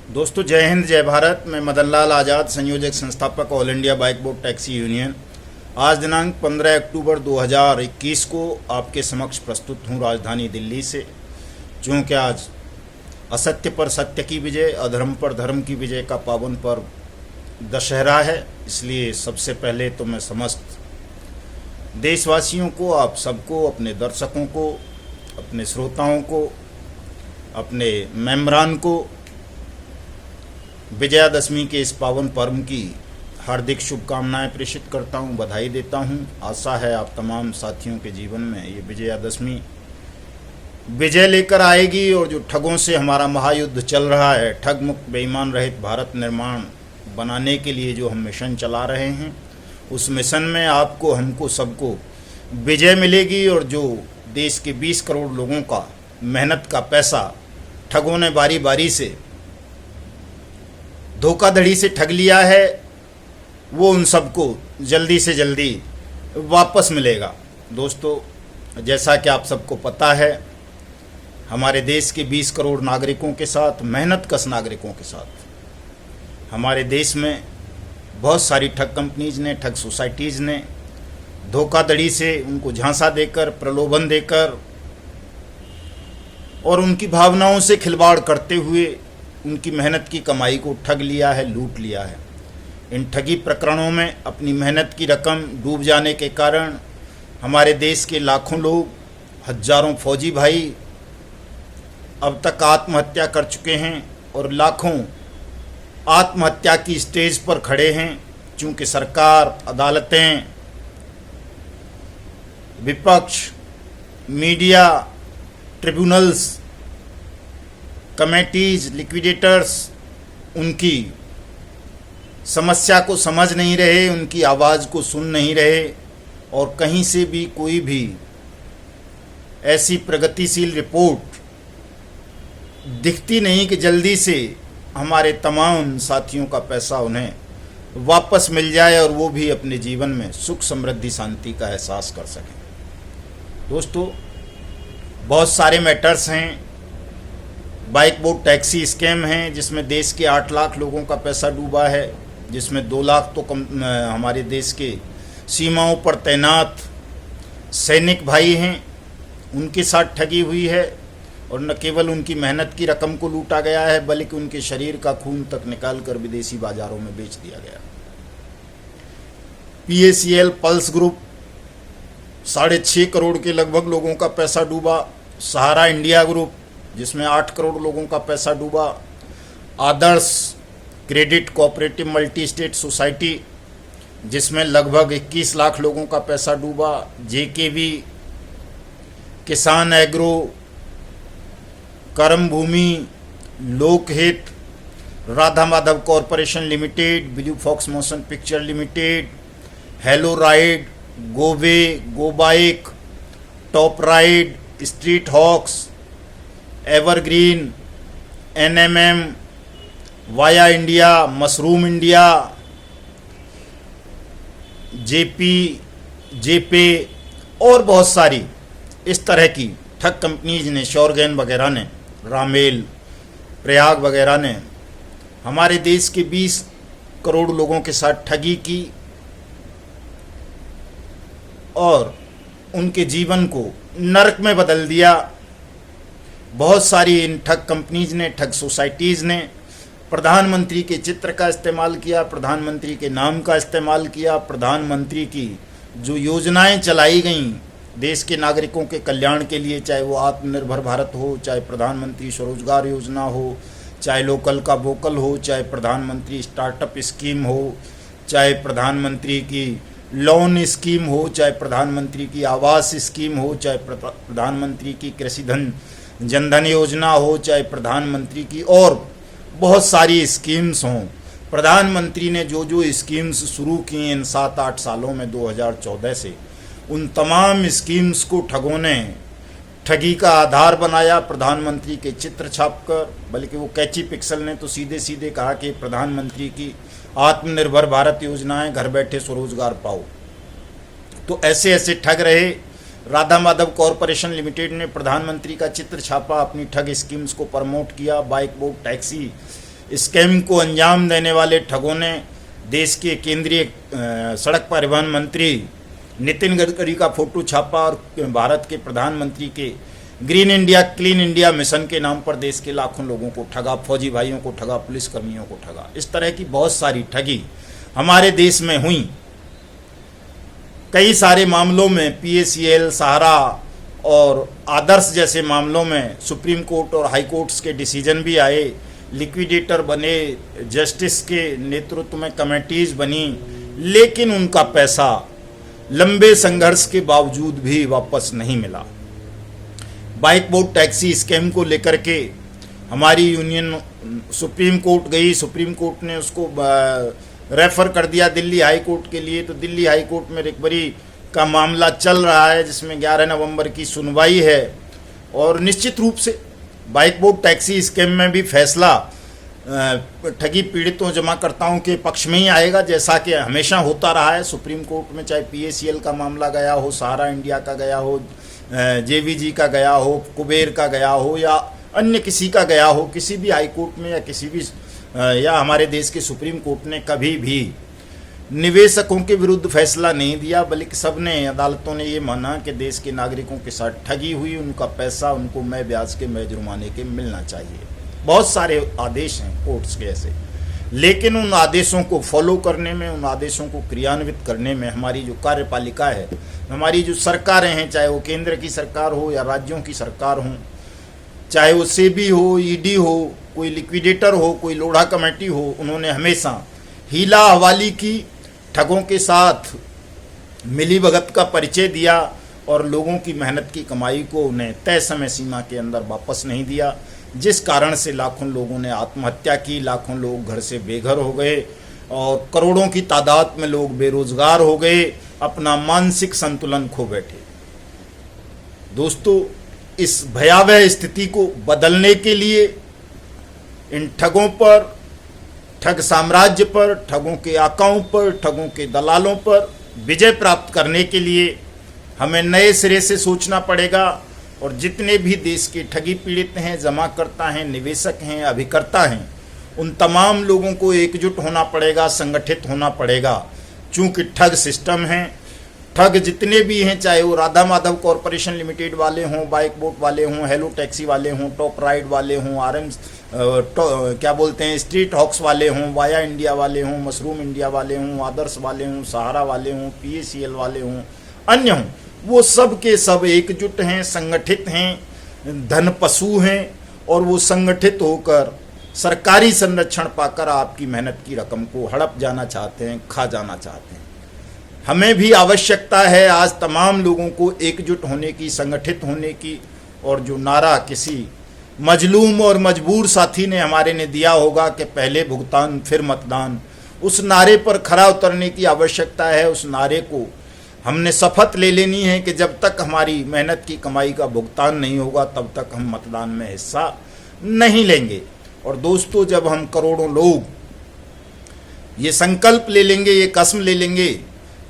दोस्तों, जय हिंद जय भारत। मैं मदन लाल आज़ाद, संयोजक संस्थापक all India bike board taxi union. आज दिनांक 15 अक्टूबर 2021 को आपके समक्ष प्रस्तुत हूँ राजधानी दिल्ली से। चूँकि आज असत्य पर सत्य की विजय, अधर्म पर धर्म की विजय का पावन पर्व दशहरा है, इसलिए सबसे पहले तो मैं समस्त देशवासियों को, आप सबको, अपने दर्शकों को, अपने श्रोताओं को, अपने मेम्बरान को विजयादशमी के इस पावन पर्व की हार्दिक शुभकामनाएं प्रेषित करता हूं, बधाई देता हूं। आशा है आप तमाम साथियों के जीवन में ये विजयादशमी विजय लेकर आएगी और जो ठगों से हमारा महायुद्ध चल रहा है, ठग मुक्त बेईमान रहित भारत निर्माण बनाने के लिए जो हम मिशन चला रहे हैं, उस मिशन में आपको, हमको, सबको विजय मिलेगी। और जो देश के 20 करोड़ लोगों का मेहनत का पैसा ठगों ने बारी बारी से धोखाधड़ी से ठग लिया है, वो उन सबको जल्दी से जल्दी वापस मिलेगा। दोस्तों, जैसा कि आप सबको पता है, हमारे देश के 20 करोड़ नागरिकों के साथ, मेहनतकश नागरिकों के साथ, हमारे देश में बहुत सारी ठग कंपनीज ने, ठग सोसाइटीज़ ने धोखाधड़ी से उनको झांसा देकर, प्रलोभन देकर और उनकी भावनाओं से खिलवाड़ करते हुए उनकी मेहनत की कमाई को ठग लिया है, लूट लिया है। इन ठगी प्रकरणों में अपनी मेहनत की रकम डूब जाने के कारण हमारे देश के लाखों लोग, हजारों फौजी भाई अब तक आत्महत्या कर चुके हैं और लाखों आत्महत्या की स्टेज पर खड़े हैं। चूँकि सरकार, अदालतें, विपक्ष, मीडिया, ट्रिब्यूनल्स, कमेटीज, लिक्विडेटर्स उनकी समस्या को समझ नहीं रहे, उनकी आवाज़ को सुन नहीं रहे और कहीं से भी कोई भी ऐसी प्रगतिशील रिपोर्ट दिखती नहीं कि जल्दी से हमारे तमाम साथियों का पैसा उन्हें वापस मिल जाए और वो भी अपने जीवन में सुख, समृद्धि, शांति का एहसास कर सकें। दोस्तों, बहुत सारे मैटर्स हैं। बाइक बोर्ड टैक्सी स्कैम हैं जिसमें देश के 8 लाख लोगों का पैसा डूबा है, जिसमें 2 लाख तो हमारे देश के सीमाओं पर तैनात सैनिक भाई हैं, उनके साथ ठगी हुई है। और न केवल उनकी मेहनत की रकम को लूटा गया है, बल्कि उनके शरीर का खून तक निकाल कर विदेशी बाजारों में बेच दिया गया। PACL पल्स ग्रुप 6.5 करोड़ के लगभग लोगों का पैसा डूबा। सहारा इंडिया ग्रुप जिसमें 8 करोड़ लोगों का पैसा डूबा। Adarsh credit cooperative multi state society जिसमें लगभग 21 लाख लोगों का पैसा डूबा। JKV, किसान agro, Karm Bhoomi, Lokhit, Radha Madhav corporation limited, blue fox motion picture limited, hello ride, गोवे, go bike, top ride, street hawks, evergreen, NMM, via India, mushroom India, जेपे और बहुत सारी इस तरह की ठग कंपनीज ने, शॉरगैन वगैरह ने, रामेल, प्रयाग वगैरह ने हमारे देश के 20 करोड़ लोगों के साथ ठगी की और उनके जीवन को नरक में बदल दिया। बहुत सारी इन ठग कंपनीज ने, ठग सोसाइटीज़ ने प्रधानमंत्री के चित्र का इस्तेमाल किया, प्रधानमंत्री के नाम का इस्तेमाल किया, प्रधानमंत्री की जो योजनाएं चलाई गईं देश के नागरिकों के कल्याण के लिए, चाहे वो आत्मनिर्भर भारत हो, चाहे प्रधानमंत्री स्वरोजगार योजना हो, चाहे लोकल का वोकल हो, चाहे प्रधानमंत्री स्टार्टअप स्कीम हो, चाहे प्रधानमंत्री की लोन स्कीम हो, चाहे प्रधानमंत्री की आवास स्कीम हो, चाहे प्रधानमंत्री की कृषि जनधन योजना हो, चाहे प्रधानमंत्री की और बहुत सारी स्कीम्स हों। प्रधानमंत्री ने जो जो स्कीम्स शुरू की इन 7-8 सालों में 2014 से, उन तमाम स्कीम्स को ठगों ने ठगी का आधार बनाया, प्रधानमंत्री के चित्र छापकर। बल्कि वो कैची पिक्सल ने तो सीधे सीधे कहा कि प्रधानमंत्री की आत्मनिर्भर भारत योजनाएं, घर बैठे स्वरोजगार पाओ। तो ऐसे ऐसे ठग रहे। राधा माधव कॉरपोरेशन लिमिटेड ने प्रधानमंत्री का चित्र छापा, अपनी ठग स्कीम्स को प्रमोट किया। बाइक बोर्ड टैक्सी स्कैम को अंजाम देने वाले ठगों ने देश के केंद्रीय सड़क परिवहन मंत्री नितिन गडकरी का फोटो छापा और भारत के प्रधानमंत्री के green India clean India mission के नाम पर देश के लाखों लोगों को ठगा, फौजी भाइयों को ठगा, पुलिस कर्मियों को ठगा। इस तरह की बहुत सारी ठगी हमारे देश में हुई। कई सारे मामलों में PACL, सहारा और आदर्श जैसे मामलों में सुप्रीम कोर्ट और हाई कोर्ट्स के डिसीजन भी आए, लिक्विडेटर बने, जस्टिस के नेतृत्व में कमेटीज बनी, लेकिन उनका पैसा लंबे संघर्ष के बावजूद भी वापस नहीं मिला। बाइक बोट टैक्सी स्कैम को लेकर के हमारी यूनियन सुप्रीम कोर्ट गई, सुप्रीम कोर्ट ने उसको रेफर कर दिया दिल्ली हाई कोर्ट के लिए। तो दिल्ली हाई कोर्ट में रिकवरी का मामला चल रहा है, जिसमें 11 नवंबर की सुनवाई है और निश्चित रूप से बाइक बोट टैक्सी स्कैम में भी फैसला ठगी पीड़ितों जमाकर्ताओं के पक्ष में ही आएगा, जैसा कि हमेशा होता रहा है सुप्रीम कोर्ट में। चाहे PACL का मामला गया हो, सहारा इंडिया का गया हो, JVG का गया हो, कुबेर का गया हो या अन्य किसी का गया हो, किसी भी हाई कोर्ट में या किसी भी या हमारे देश के सुप्रीम कोर्ट ने कभी भी निवेशकों के विरुद्ध फैसला नहीं दिया, बल्कि सबने अदालतों ने ये माना कि देश के नागरिकों के साथ ठगी हुई, उनका पैसा उनको मैं ब्याज के मैं जुर्माने के मिलना चाहिए। बहुत सारे आदेश हैं कोर्ट्स के ऐसे, लेकिन उन आदेशों को फॉलो करने में, उन आदेशों को क्रियान्वित करने में हमारी जो कार्यपालिका है, हमारी जो सरकारें हैं, चाहे वो केंद्र की सरकार हो या राज्यों की सरकार हो, चाहे वो सेबी हो, ED हो, कोई लिक्विडेटर हो, कोई लोढ़ा कमेटी हो, उन्होंने हमेशा हीला हवाली की, ठगों के साथ मिलीभगत का परिचय दिया और लोगों की मेहनत की कमाई को उन्हें तय समय सीमा के अंदर वापस नहीं दिया, जिस कारण से लाखों लोगों ने आत्महत्या की, लाखों लोग घर से बेघर हो गए और करोड़ों की तादाद में लोग बेरोजगार हो गए, अपना मानसिक संतुलन खो बैठे। दोस्तों, इस भयावह स्थिति को बदलने के लिए इन ठगों पर, ठग साम्राज्य पर, ठगों के आकाओं पर, ठगों के दलालों पर विजय प्राप्त करने के लिए हमें नए सिरे से सोचना पड़ेगा और जितने भी देश के ठगी पीड़ित हैं, जमाकर्ता हैं, निवेशक हैं, अभिकर्ता हैं, उन तमाम लोगों को एकजुट होना पड़ेगा, संगठित होना पड़ेगा। चूंकि ठग सिस्टम है, ठग जितने भी हैं, चाहे वो राधा माधव कॉरपोरेशन लिमिटेड वाले हों, बाइक बोट वाले हों, हेलो टैक्सी वाले हों, टॉप राइड वाले हों, क्या बोलते हैं स्ट्रीट हॉक्स वाले हों, वाया इंडिया वाले हों, मशरूम इंडिया वाले हों, आदर्श वाले हों, सहारा वाले हों, PACL वाले हों, अन्य हों, वो सब के सब एकजुट हैं, संगठित हैं, धन पशु हैं और वो संगठित होकर सरकारी संरक्षण पाकर आपकी मेहनत की रकम को हड़प जाना चाहते हैं, खा जाना चाहते हैं। हमें भी आवश्यकता है आज तमाम लोगों को एकजुट होने की, संगठित होने की, और जो नारा किसी मजलूम और मजबूर साथी ने हमारे ने दिया होगा कि पहले भुगतान फिर मतदान, उस नारे पर खरा उतरने की आवश्यकता है। उस नारे को हमने शपथ ले लेनी है कि जब तक हमारी मेहनत की कमाई का भुगतान नहीं होगा तब तक हम मतदान में हिस्सा नहीं लेंगे। और दोस्तों, जब हम करोड़ों लोग ये संकल्प ले लेंगे, ये कसम ले लेंगे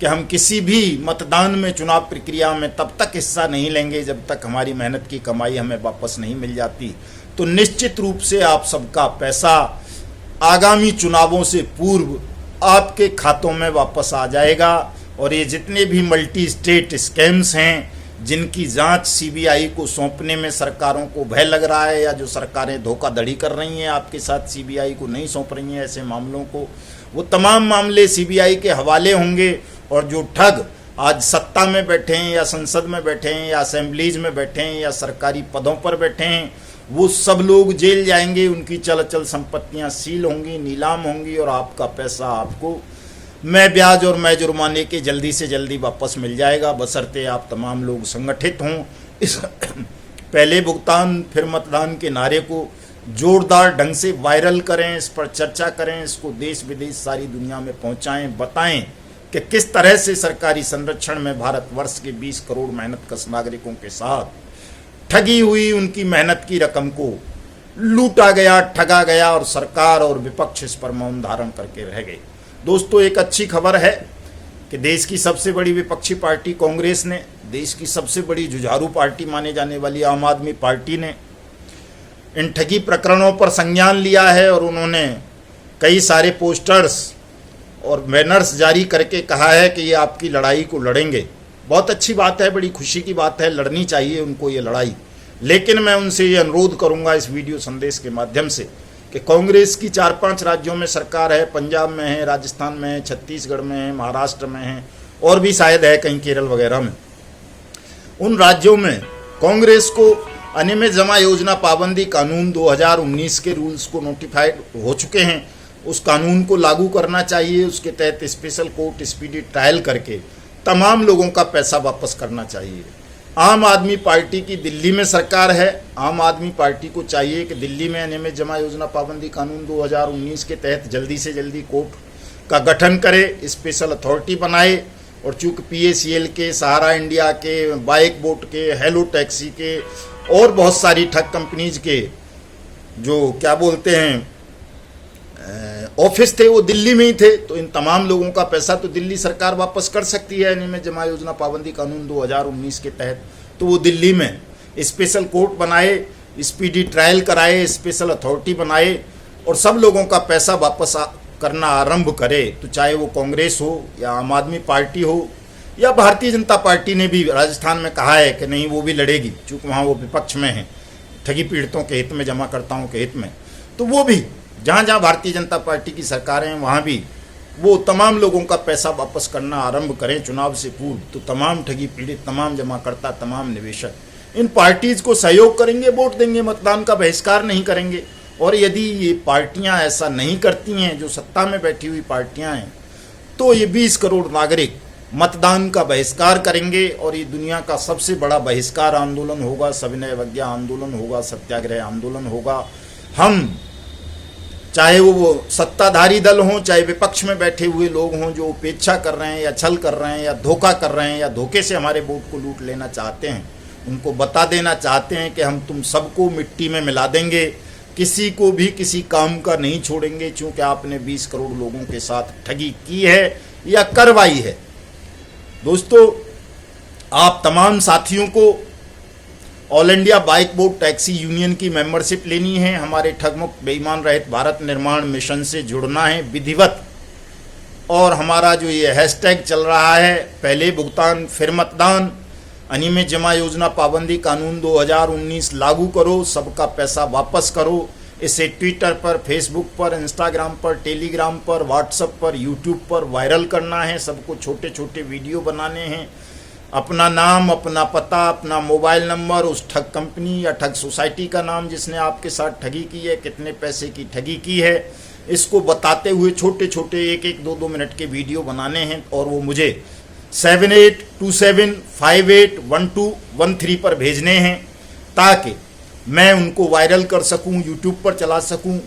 कि हम किसी भी मतदान में, चुनाव प्रक्रिया में तब तक हिस्सा नहीं लेंगे जब तक हमारी मेहनत की कमाई हमें वापस नहीं मिल जाती, तो निश्चित रूप से आप सबका पैसा आगामी चुनावों से पूर्व आपके खातों में वापस आ जाएगा। और ये जितने भी मल्टी स्टेट स्कैम्स हैं, जिनकी जांच CBI को सौंपने में सरकारों को भय लग रहा है, या जो सरकारें धोखाधड़ी कर रही हैं आपके साथ, CBI को नहीं सौंप रही हैं ऐसे मामलों को, वो तमाम मामले CBI के हवाले होंगे। और जो ठग आज सत्ता में बैठे हैं, या संसद में बैठे हैं, या असेंबलीज में बैठे हैं, या सरकारी पदों पर बैठे हैं, वो सब लोग जेल जाएंगे, उनकी चल अचल संपत्तियां सील होंगी, नीलाम होंगी और आपका पैसा आपको मैं ब्याज और मैं जुर्माने के जल्दी से जल्दी वापस मिल जाएगा, बशर्ते आप तमाम लोग संगठित हों। इस पहले भुगतान फिर मतदान के नारे को जोरदार ढंग से वायरल करें, इस पर चर्चा करें, इसको देश विदेश सारी दुनिया में पहुंचाएं, बताएं कि किस तरह से सरकारी संरक्षण में भारतवर्ष के 20 करोड़ मेहनतकश नागरिकों के साथ ठगी हुई, उनकी मेहनत की रकम को लूटा गया, ठगा गया और सरकार और विपक्ष इस पर मौन धारण करके रह गए। दोस्तों, एक अच्छी खबर है कि देश की सबसे बड़ी विपक्षी पार्टी कांग्रेस ने, देश की सबसे बड़ी जुझारू पार्टी माने जाने वाली आम आदमी पार्टी ने इन ठगी प्रकरणों पर संज्ञान लिया है और उन्होंने कई सारे पोस्टर्स और बैनर्स जारी करके कहा है कि ये आपकी लड़ाई को लड़ेंगे। बहुत अच्छी बात है, बड़ी खुशी की बात है, लड़नी चाहिए उनको ये लड़ाई। लेकिन मैं उनसे ये अनुरोध करूंगा इस वीडियो संदेश के माध्यम से कि कांग्रेस की 4-5 राज्यों में सरकार है, पंजाब में है, राजस्थान में है, छत्तीसगढ़ में है, महाराष्ट्र में है और भी शायद है कहीं केरल वगैरह में। उन राज्यों में कांग्रेस को अनियमित जमा योजना पाबंदी कानून 2019 के रूल्स को नोटिफाइड हो चुके हैं, उस कानून को लागू करना चाहिए। उसके तहत स्पेशल कोर्ट स्पीडी ट्रायल करके तमाम लोगों का पैसा वापस करना चाहिए। आम आदमी पार्टी की दिल्ली में सरकार है, आम आदमी पार्टी को चाहिए कि दिल्ली में अनियमित जमा योजना पाबंदी कानून 2019 के तहत जल्दी से जल्दी कोर्ट का गठन करे, स्पेशल अथॉरिटी बनाए। और चूँकि PACL के, सहारा इंडिया के, बाइक बोट के, हेलो टैक्सी के और बहुत सारी ठग कंपनीज के जो क्या बोलते हैं ऑफिस थे वो दिल्ली में ही थे, तो इन तमाम लोगों का पैसा तो दिल्ली सरकार वापस कर सकती है अनियमित जमा योजना पाबंदी कानून 2019 के तहत। तो वो दिल्ली में स्पेशल कोर्ट बनाए, स्पीडी ट्रायल कराए, स्पेशल अथॉरिटी बनाए और सब लोगों का पैसा वापस करना आरंभ करे। तो चाहे वो कांग्रेस हो या आम आदमी पार्टी हो या भारतीय जनता पार्टी ने भी राजस्थान में कहा है कि नहीं वो भी लड़ेगी, चूँकि वहाँ वो विपक्ष में है, ठगी पीड़ितों के हित में, जमाकर्ताओं के हित में। तो वो भी जहाँ जहाँ भारतीय जनता पार्टी की सरकारें हैं वहाँ भी वो तमाम लोगों का पैसा वापस करना आरंभ करें चुनाव से पूर्व। तो तमाम ठगी पीड़ित, तमाम जमाकर्ता, तमाम निवेशक इन पार्टीज को सहयोग करेंगे, वोट देंगे, मतदान का बहिष्कार नहीं करेंगे। और यदि ये पार्टियां ऐसा नहीं करती हैं, जो सत्ता में बैठी हुई पार्टियां हैं, तो ये 20 करोड़ नागरिक मतदान का बहिष्कार करेंगे और ये दुनिया का सबसे बड़ा बहिष्कार आंदोलन होगा, सविनय अवज्ञा आंदोलन होगा, सत्याग्रह आंदोलन होगा। हम चाहे वो सत्ताधारी दल हों, चाहे विपक्ष में बैठे हुए लोग हों जो उपेक्षा कर रहे हैं या छल कर रहे हैं या धोखा कर रहे हैं या धोखे से हमारे वोट को लूट लेना चाहते हैं, उनको बता देना चाहते हैं कि हम तुम सबको मिट्टी में मिला देंगे, किसी को भी किसी काम का नहीं छोड़ेंगे, चूँकि आपने 20 करोड़ लोगों के साथ ठगी की है या करवाई है। दोस्तों, आप तमाम साथियों को all India bike boat taxi union की मेंबरशिप लेनी है, हमारे ठगमुक्त बेईमान रहित भारत निर्माण मिशन से जुड़ना है विधिवत। और हमारा जो ये हैशटैग चल रहा है, पहले भुगतान फिर मतदान, अनियमित जमा योजना पाबंदी कानून 2019 लागू करो, सबका पैसा वापस करो। इसे ट्विटर पर, फेसबुक पर, इंस्टाग्राम पर, टेलीग्राम पर, व्हाट्सएप पर, यूट्यूब पर वायरल करना है। सबको छोटे छोटे वीडियो बनाने हैं, अपना नाम, अपना पता, अपना मोबाइल नंबर, उस ठग कंपनी या ठग सोसाइटी का नाम जिसने आपके साथ ठगी की है, कितने पैसे की ठगी की है, इसको बताते हुए छोटे छोटे 1-1, 2-2 मिनट के वीडियो बनाने हैं और वो मुझे 7827581213 पर भेजने हैं ताकि मैं उनको वायरल कर सकूं, यूट्यूब पर चला सकूं,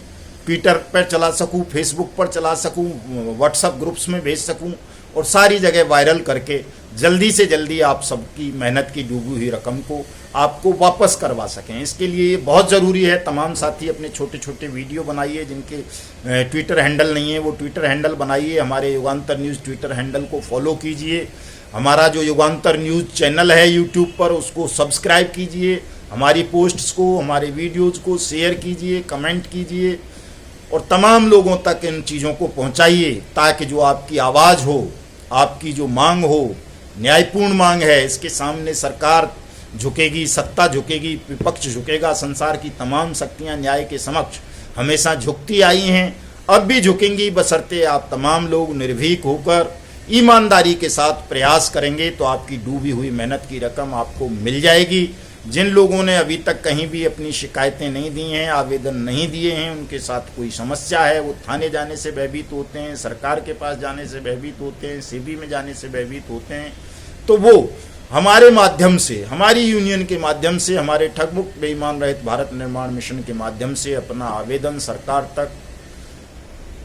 ट्विटर पर चला सकूं, फेसबुक पर चला सकूं, व्हाट्सएप ग्रुप्स में भेज सकूं और सारी जगह वायरल करके जल्दी से जल्दी आप सबकी मेहनत की डूबी हुई रकम को आपको वापस करवा सकें। इसके लिए ये बहुत ज़रूरी है। तमाम साथी अपने छोटे छोटे वीडियो बनाइए, जिनके ट्विटर हैंडल नहीं है वो ट्विटर हैंडल बनाइए, हमारे युगांतर न्यूज़ ट्विटर हैंडल को फॉलो कीजिए, हमारा जो युगांतर न्यूज़ चैनल है यूट्यूब पर उसको सब्सक्राइब कीजिए, हमारी पोस्ट्स को, हमारे वीडियोज़ को शेयर कीजिए, कमेंट कीजिए और तमाम लोगों तक इन चीज़ों को पहुँचाइए ताकि जो आपकी आवाज़ हो, आपकी जो मांग हो, न्यायपूर्ण मांग है, इसके सामने सरकार झुकेगी, सत्ता झुकेगी, विपक्ष झुकेगा। संसार की तमाम शक्तियां न्याय के समक्ष हमेशा झुकती आई हैं, अब भी झुकेंगी, बशर्ते आप तमाम लोग निर्भीक होकर ईमानदारी के साथ प्रयास करेंगे तो आपकी डूबी हुई मेहनत की रकम आपको मिल जाएगी। जिन लोगों ने अभी तक कहीं भी अपनी शिकायतें नहीं दी हैं, आवेदन नहीं दिए हैं, उनके साथ कोई समस्या है, वो थाने जाने से भयभीत होते हैं, सरकार के पास जाने से भयभीत होते हैं, सीबी में जाने से भयभीत होते हैं, तो वो हमारे माध्यम से, हमारी यूनियन के माध्यम से, हमारे ठगमुक्त बेईमान रहित भारत निर्माण मिशन के माध्यम से अपना आवेदन सरकार तक,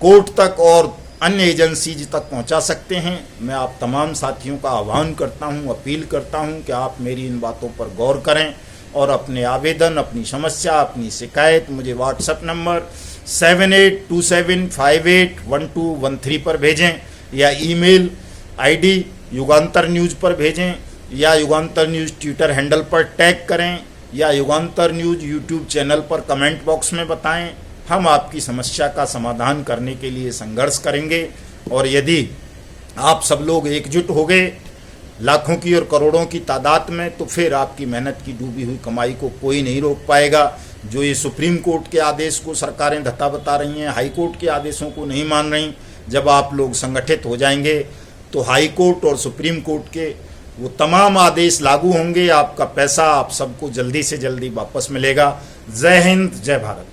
कोर्ट तक और अन्य एजेंसीज तक पहुंचा सकते हैं। मैं आप तमाम साथियों का आह्वान करता हूं, अपील करता हूं कि आप मेरी इन बातों पर गौर करें और अपने आवेदन, अपनी समस्या, अपनी शिकायत मुझे व्हाट्सएप नंबर 7827581213 पर भेजें या ईमेल आईडी युगांतर न्यूज़ पर भेजें या युगांतर न्यूज़ ट्विटर हैंडल पर टैग करें या युगांतर न्यूज यूट्यूब चैनल पर कमेंट बॉक्स में बताएं। हम आपकी समस्या का समाधान करने के लिए संघर्ष करेंगे। और यदि आप सब लोग एकजुट हो गए लाखों की और करोड़ों की तादाद में, तो फिर आपकी मेहनत की डूबी हुई कमाई को कोई नहीं रोक पाएगा। जो ये सुप्रीम कोर्ट के आदेश को सरकारें धत्ता बता रही हैं, हाई कोर्ट के आदेशों को नहीं मान रही, जब आप लोग संगठित हो जाएंगे तो हाई कोर्ट और सुप्रीम कोर्ट के वो तमाम आदेश लागू होंगे। आपका पैसा आप सबको जल्दी से जल्दी वापस मिलेगा। जय हिंद, जय भारत।